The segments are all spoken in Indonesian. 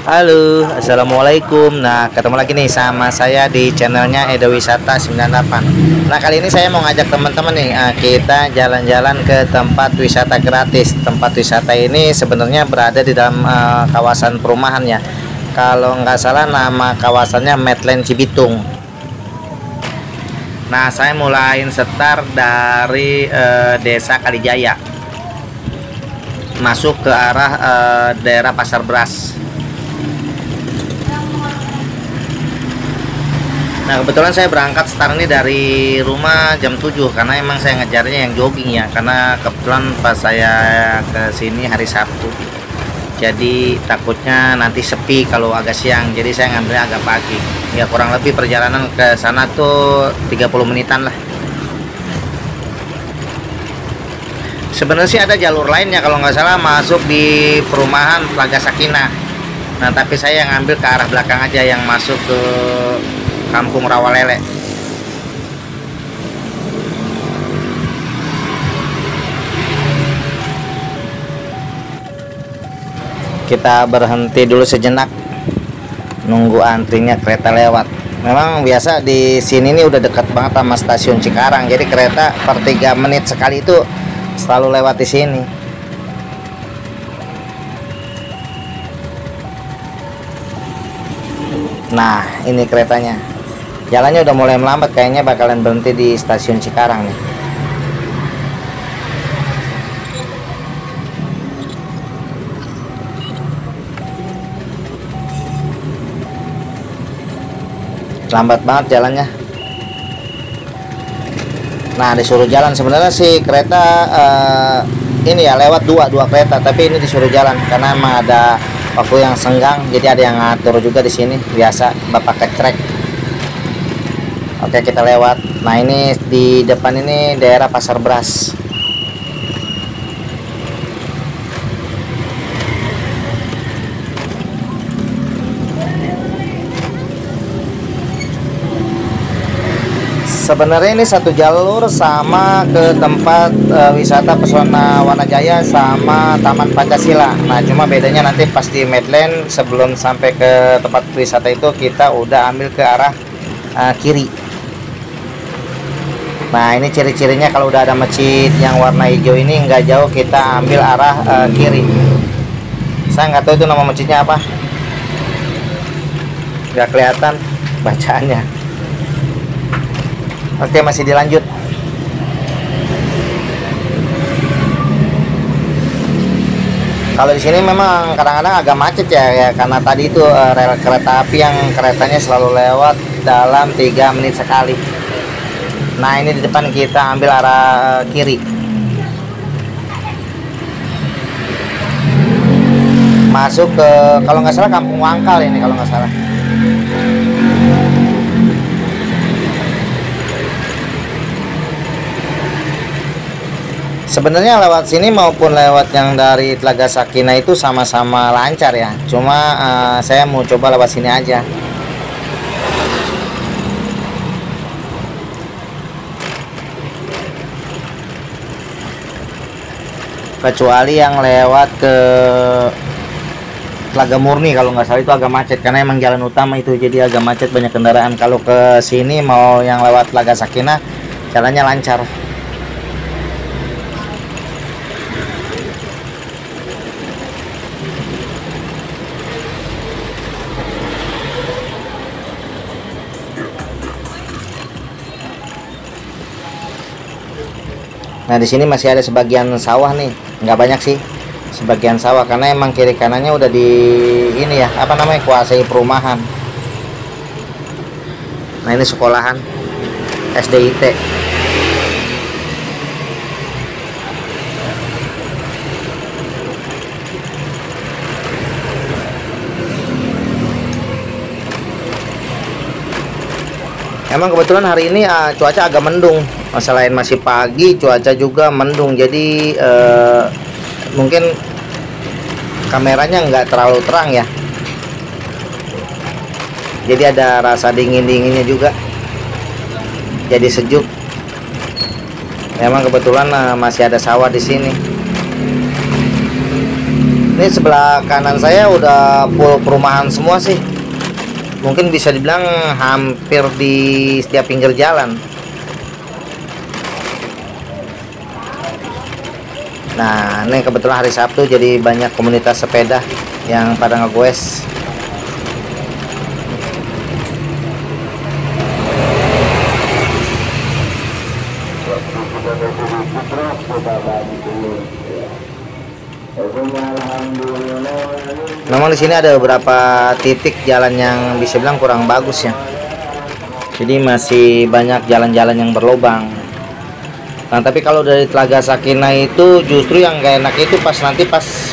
Halo, assalamualaikum. Nah, ketemu lagi nih sama saya di channelnya Edo Wisata 98. Nah, kali ini saya mau ngajak teman-teman nih, kita jalan-jalan ke tempat wisata gratis. Tempat wisata ini sebenarnya berada di dalam kawasan perumahan ya. Kalau nggak salah nama kawasannya Medland Cibitung. Nah, saya mulain start dari Desa Kalijaya, masuk ke arah daerah Pasar Beras. Nah, kebetulan saya berangkat start ini dari rumah jam 7 karena emang saya ngejarnya yang jogging ya, karena kebetulan pas saya ke sini hari Sabtu. Jadi takutnya nanti sepi kalau agak siang. Jadi saya ngambilnya agak pagi. Ya kurang lebih perjalanan ke sana tuh 30 menitan lah. Sebenarnya sih ada jalur lainnya kalau nggak salah masuk di perumahan Telaga Sakinah. Nah, tapi saya ngambil ke arah belakang aja yang masuk ke Kampung Rawalele. Kita berhenti dulu sejenak nunggu antrinya kereta lewat. Memang biasa di sini nih udah dekat banget sama stasiun Cikarang. Jadi kereta per 3 menit sekali itu selalu lewat di sini. Nah, ini keretanya. Jalannya udah mulai melambat, kayaknya bakalan berhenti di stasiun Cikarang nih. Lambat banget jalannya. Nah, disuruh jalan. Sebenarnya sih kereta ini ya lewat dua kereta, tapi ini disuruh jalan karena emang ada waktu yang senggang. Jadi ada yang ngatur juga di sini. Biasa bapak kecrek. Oke, kita lewat. Nah, ini di depan ini daerah Pasar Beras. Sebenarnya ini satu jalur sama ke tempat wisata Pesona Wanajaya sama Taman Pancasila. Nah, cuma bedanya nanti pas di Medland sebelum sampai ke tempat wisata itu kita udah ambil ke arah kiri. Nah, ini ciri-cirinya kalau udah ada masjid yang warna hijau ini nggak jauh kita ambil arah kiri. Saya nggak tahu itu nama masjidnya apa, nggak kelihatan bacaannya. Oke, masih dilanjut. Kalau di sini memang kadang-kadang agak macet ya, karena tadi itu rel kereta api yang keretanya selalu lewat dalam 3 menit sekali. Nah, ini di depan kita ambil arah kiri. Masuk ke, kalau nggak salah Kampung Wangkal ini kalau nggak salah. Sebenarnya lewat sini maupun lewat yang dari Telaga Sakinah itu sama-sama lancar ya. Cuma saya mau coba lewat sini aja. Kecuali yang lewat ke Telaga Murni kalau nggak salah itu agak macet karena emang jalan utama itu, jadi agak macet, banyak kendaraan. Kalau ke sini mau yang lewat Telaga Sakinah jalannya lancar. Nah, di sini masih ada sebagian sawah nih, nggak banyak sih, sebagian sawah karena emang kiri kanannya udah di ini ya, apa namanya, kuasai perumahan. Nah, ini sekolahan SDIT. Emang kebetulan hari ini cuaca agak mendung. Selain masih pagi, cuaca juga mendung. Jadi mungkin kameranya nggak terlalu terang ya. Jadi ada rasa dingin-dinginnya juga. Jadi sejuk. Memang kebetulan masih ada sawah di sini. Ini sebelah kanan saya udah full perumahan semua sih. Mungkin bisa dibilang hampir di setiap pinggir jalan. Nah, ini kebetulan hari Sabtu jadi banyak komunitas sepeda yang pada ngegoes. Memang di sini ada beberapa titik jalan yang bisa bilang kurang bagus ya. Jadi masih banyak jalan-jalan yang berlubang. Nah, tapi kalau dari Telaga Sakinah itu justru yang gak enak itu pas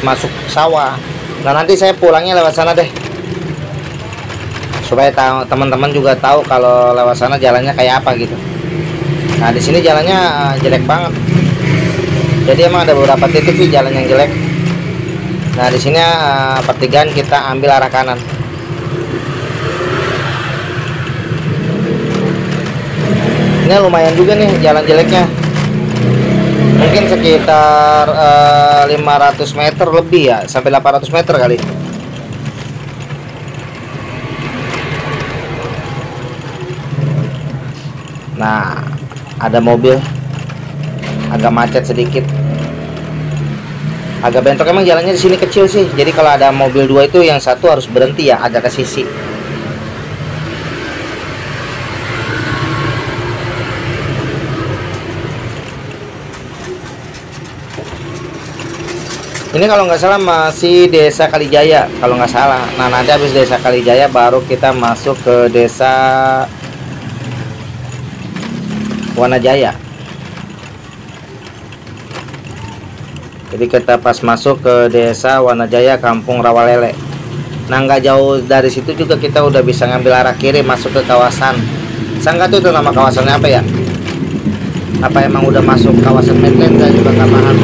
masuk sawah. Nah, nanti saya pulangnya lewat sana deh. Supaya teman-teman juga tahu kalau lewat sana jalannya kayak apa gitu. Nah, di sini jalannya jelek banget. Jadi emang ada beberapa titik sih jalan yang jelek. Nah, di sini pertigaan kita ambil arah kanan. Ini lumayan juga nih jalan jeleknya. Mungkin sekitar 500 meter lebih ya, sampai 800 meter kali. Nah, ada mobil, agak macet sedikit, agak bentrok. Emang jalannya di sini kecil sih, jadi kalau ada mobil dua itu yang satu harus berhenti ya, agak ke sisi. Ini kalau nggak salah masih desa Kalijaya kalau nggak salah. Nah, nanti habis desa Kalijaya baru kita masuk ke desa Wanajaya. Jadi kita pas masuk ke desa Wanajaya, Kampung Rawalele. Nah, nggak jauh dari situ juga kita udah bisa ngambil arah kiri masuk ke kawasan. Saya nggak tahu itu nama kawasannya apa ya. Apa emang udah masuk kawasan Medland, saya juga nggak paham.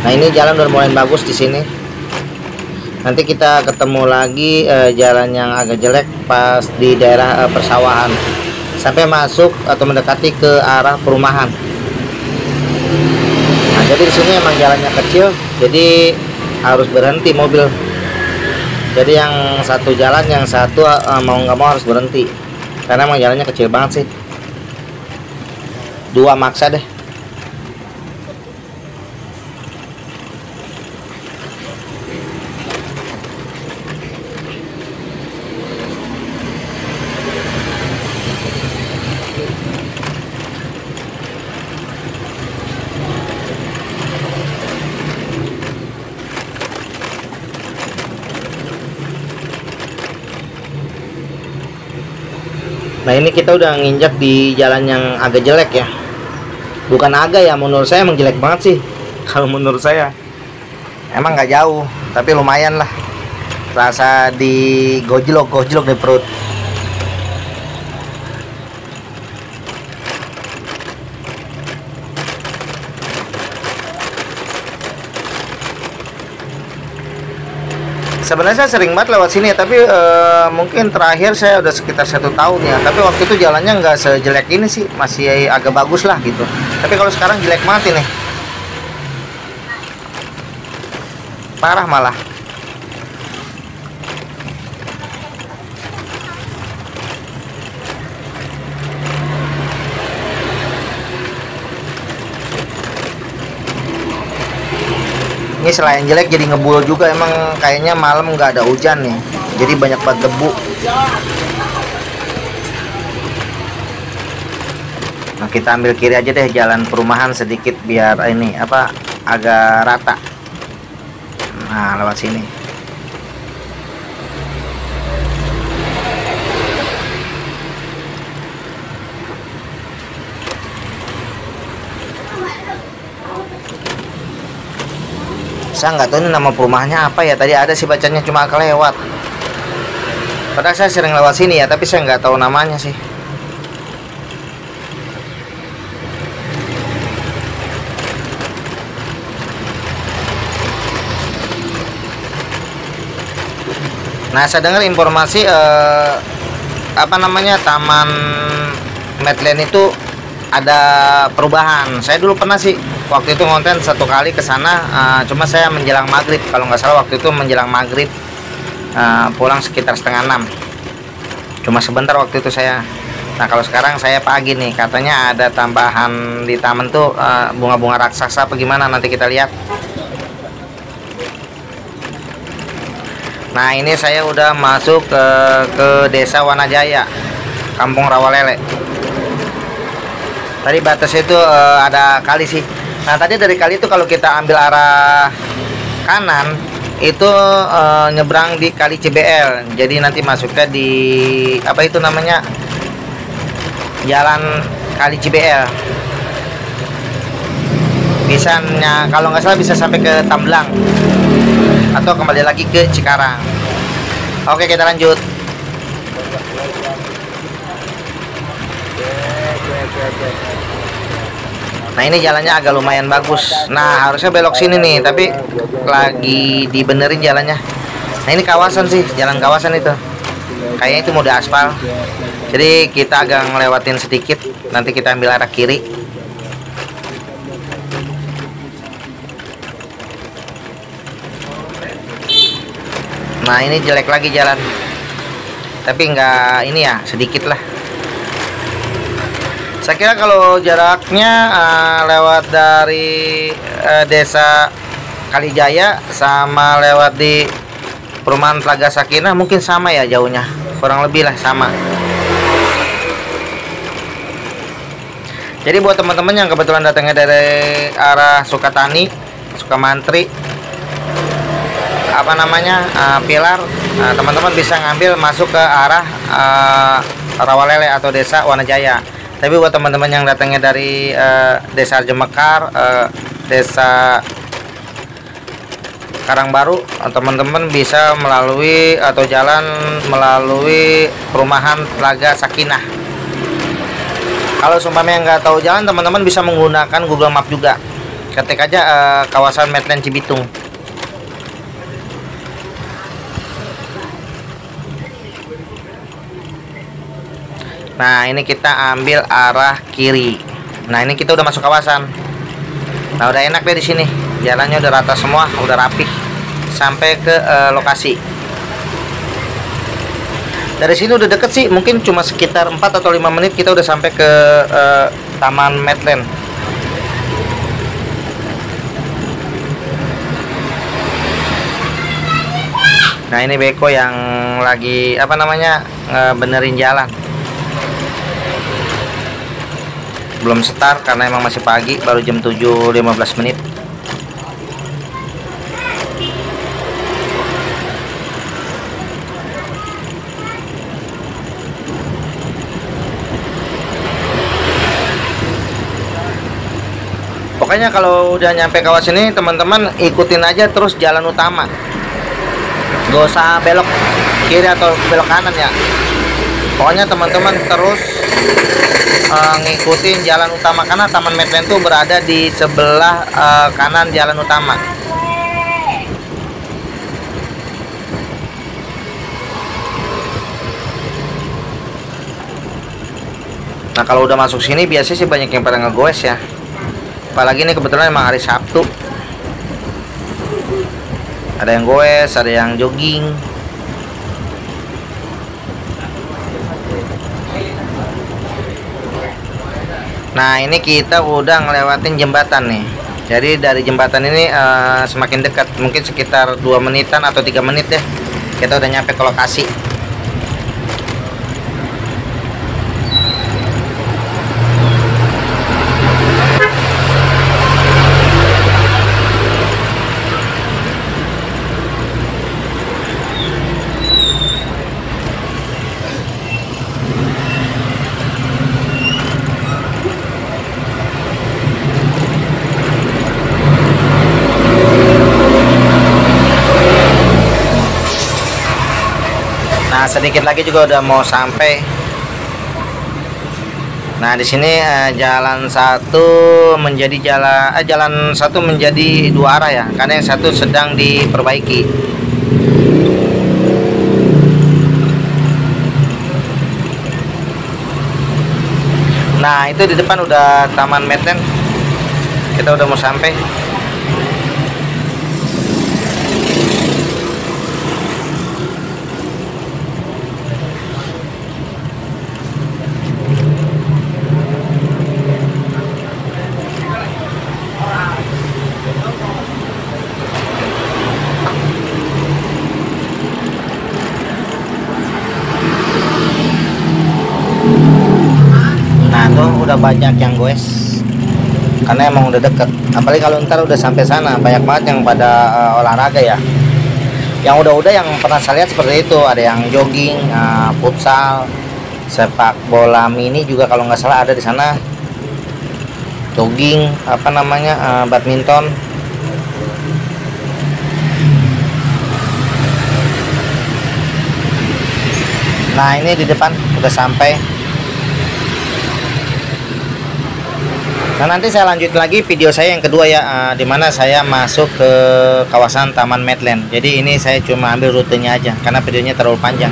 Nah, ini jalan udah mulai bagus di sini. Nanti kita ketemu lagi jalan yang agak jelek pas di daerah persawahan sampai masuk atau mendekati ke arah perumahan. Nah, jadi di sini emang jalannya kecil, jadi harus berhenti mobil. Jadi yang satu jalan, yang satu mau nggak mau harus berhenti karena emang jalannya kecil banget sih. Dua maksa deh. Nah, ini kita udah nginjak di jalan yang agak jelek ya. Bukan agak ya, menurut saya emang jelek banget sih. Kalau menurut saya emang nggak jauh, tapi lumayan lah. Rasa di gojlok di perut. Sebenarnya saya sering banget lewat sini ya, tapi mungkin terakhir saya udah sekitar 1 tahun ya. Tapi waktu itu jalannya nggak sejelek ini sih, masih agak bagus lah gitu. Tapi kalau sekarang jelek banget ini, parah malah. Ini selain jelek jadi ngebul juga, emang kayaknya malam nggak ada hujan nih, jadi banyak banget debu. Nah, kita ambil kiri aja deh, jalan perumahan sedikit biar ini apa agak rata. Nah, lewat sini. Saya nggak tahu ini nama perumahannya apa ya, tadi ada sih bacanya cuma kelewat. Padahal saya sering lewat sini ya, tapi saya nggak tahu namanya sih. Nah, saya dengar informasi apa namanya Taman Medland itu ada perubahan. Saya dulu pernah sih waktu itu ngonten satu kali ke sana, cuma saya menjelang maghrib kalau nggak salah, waktu itu menjelang maghrib, pulang sekitar setengah 6, cuma sebentar waktu itu saya. Nah kalau sekarang saya pagi nih, katanya ada tambahan di taman tuh, bunga-bunga raksasa apa gimana, nanti kita lihat. Nah ini saya udah masuk ke desa Wanajaya, Kampung Rawalele. Tadi batasnya itu ada kali sih. Nah tadi dari kali itu kalau kita ambil arah kanan itu nyebrang di Kali CBL. Jadi nanti masuknya di apa itu namanya, Jalan Kali CBL. Bisanya kalau nggak salah bisa sampai ke Tamblang atau kembali lagi ke Cikarang. Oke kita lanjut. Nah ini jalannya agak lumayan bagus. Nah harusnya belok sini nih, tapi lagi dibenerin jalannya. Nah ini kawasan sih, jalan kawasan itu. Kayaknya itu mau diaspal. Jadi kita agak ngelewatin sedikit. Nanti kita ambil arah kiri. Nah ini jelek lagi jalan. Tapi nggak ini ya, sedikit lah. Saya kira kalau jaraknya lewat dari desa Kalijaya sama lewat di perumahan Telaga Sakinah mungkin sama ya jauhnya, kurang lebih lah sama. Jadi buat teman-teman yang kebetulan datangnya dari arah Sukatani, Sukamantri, apa namanya, Pilar, teman-teman bisa ngambil masuk ke arah Rawalele atau desa Wanajaya. Tapi buat teman-teman yang datangnya dari desa Jemekar, desa Karangbaru, teman-teman bisa melalui atau jalan melalui perumahan Telaga Sakinah. Kalau sumpahnya nggak tahu jalan, teman-teman bisa menggunakan Google Map juga. Ketik aja kawasan Medland Cibitung. Nah ini kita ambil arah kiri. Nah ini kita udah masuk kawasan. Nah udah enak deh di sini. Jalannya udah rata semua, udah rapih sampai ke lokasi. Dari sini udah deket sih, mungkin cuma sekitar 4 atau 5 menit kita udah sampai ke Taman Medland. Nah ini Beko yang lagi apa namanya, benerin jalan. Belum start karena emang masih pagi, baru jam 7.15 menit. Pokoknya kalau udah nyampe kawasan ini, teman-teman ikutin aja terus jalan utama, gak usah belok kiri atau belok kanan ya. Pokoknya teman-teman terus ngikutin jalan utama, karena Taman Medland itu berada di sebelah kanan jalan utama. Nah kalau udah masuk sini biasanya sih banyak yang pada ngegoes ya, apalagi ini kebetulan emang hari Sabtu. Ada yang goes, ada yang jogging. Nah ini kita udah ngelewatin jembatan nih. Jadi dari jembatan ini semakin dekat, mungkin sekitar 2 menitan atau 3 menit ya, kita udah nyampe ke lokasi. Nah sedikit lagi juga udah mau sampai. Nah di sini jalan satu menjadi jalan satu menjadi 2 arah ya, karena yang satu sedang diperbaiki. Nah, itu di depan udah Taman Medland. Kita udah mau sampai. Nah, tuh udah banyak yang goes. Karena emang udah deket. Apalagi kalau ntar udah sampai sana, banyak banget yang pada olahraga ya. Yang udah yang pernah saya lihat seperti itu, ada yang jogging, futsal, sepak bola mini juga kalau nggak salah ada di sana. Jogging, badminton. Nah, ini di depan udah sampai. Nah, nanti saya lanjut lagi video saya yang kedua ya, dimana saya masuk ke kawasan Taman Medland. Jadi ini saya cuma ambil rutenya aja karena videonya terlalu panjang.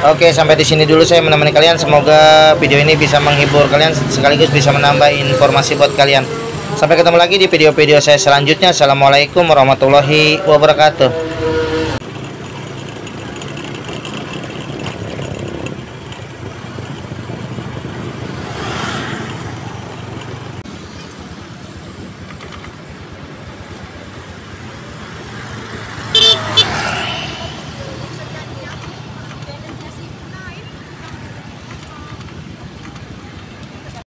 Oke, sampai di sini dulu saya menemani kalian. Semoga video ini bisa menghibur kalian sekaligus bisa menambah informasi buat kalian. Sampai ketemu lagi di video-video saya selanjutnya. Assalamualaikum warahmatullahi wabarakatuh.